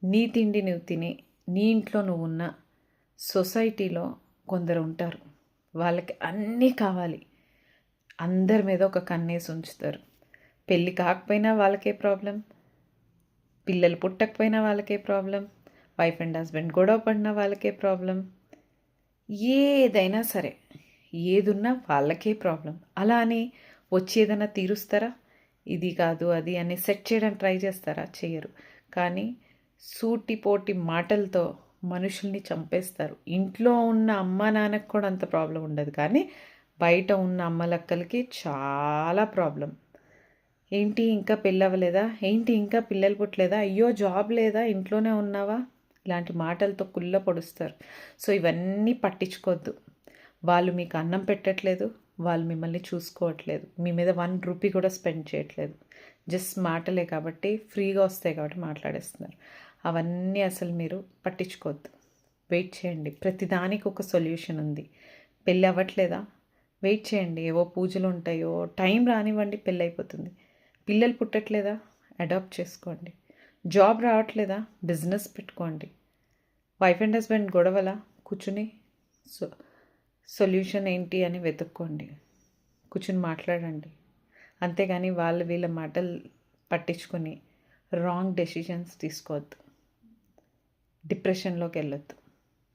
నీ తిండి నువ్వు తిని నీ ఇంట్లో నువ్వు ఉన్న సొసైటీలో కొందరు ఉంటారు, వాళ్ళకి అన్నీ కావాలి. అందరి మీద ఒక కన్నేసి ఉంచుతారు. పెళ్ళి కాకపోయినా వాళ్ళకే ప్రాబ్లం, పిల్లలు పుట్టకపోయినా వాళ్ళకే ప్రాబ్లం, వైఫ్ అండ్ హస్బెండ్ గొడవ పడినా వాళ్ళకే ప్రాబ్లం. ఏదైనా సరే, ఏదున్నా వాళ్ళకే ప్రాబ్లం. అలా అని వచ్చి ఏదైనా తీరుస్తారా? ఇది కాదు అది అని సెట్ చేయడానికి ట్రై చేస్తారా? చేయరు. కానీ సూటిపోటి మాటలతో మనుషుల్ని చంపేస్తారు. ఇంట్లో ఉన్న అమ్మ నాన్నకు కూడా అంత ప్రాబ్లం ఉండదు, కానీ బయట ఉన్న అమ్మలక్కలకి చాలా ప్రాబ్లం. ఏంటి ఇంకా పెళ్ళి అవ్వలేదా? ఏంటి ఇంకా పిల్లలు పుట్టలేదా? అయ్యో జాబ్ లేదా? ఇంట్లోనే ఉన్నావా? ఇలాంటి మాటలతో కుళ్ళ పొడుస్తారు. సో ఇవన్నీ పట్టించుకోవద్దు. వాళ్ళు మీకు అన్నం పెట్టట్లేదు, వాళ్ళు మిమ్మల్ని చూసుకోవట్లేదు, మీ మీద 1 రూపీ కూడా స్పెండ్ చేయట్లేదు. జస్ట్ మాటలే కాబట్టి, ఫ్రీగా వస్తాయి కాబట్టి మాట్లాడేస్తున్నారు. అవన్నీ అసలు మీరు పట్టించుకోవద్దు. వెయిట్ చేయండి, ప్రతిదానికి ఒక సొల్యూషన్ ఉంది. పెళ్ళి అవ్వట్లేదా? వెయిట్ చేయండి, ఏవో పూజలు ఉంటాయో, టైం రానివ్వండి, పెళ్ళి అయిపోతుంది. పిల్లలు పుట్టట్లేదా? అడాప్ట్ చేసుకోండి. జాబ్ రావట్లేదా? బిజినెస్ పెట్టుకోండి. వైఫ్ అండ్ హస్బెండ్ గొడవలా? కూర్చుని సొల్యూషన్ ఏంటి అని వెతుక్కోండి, కూర్చుని మాట్లాడండి. అంతేగాని వీళ్ళ మాటలు పట్టించుకొని రాంగ్ డెసిషన్స్ తీసుకోవద్దు, డిప్రెషన్లోకి వెళ్ళొద్దు.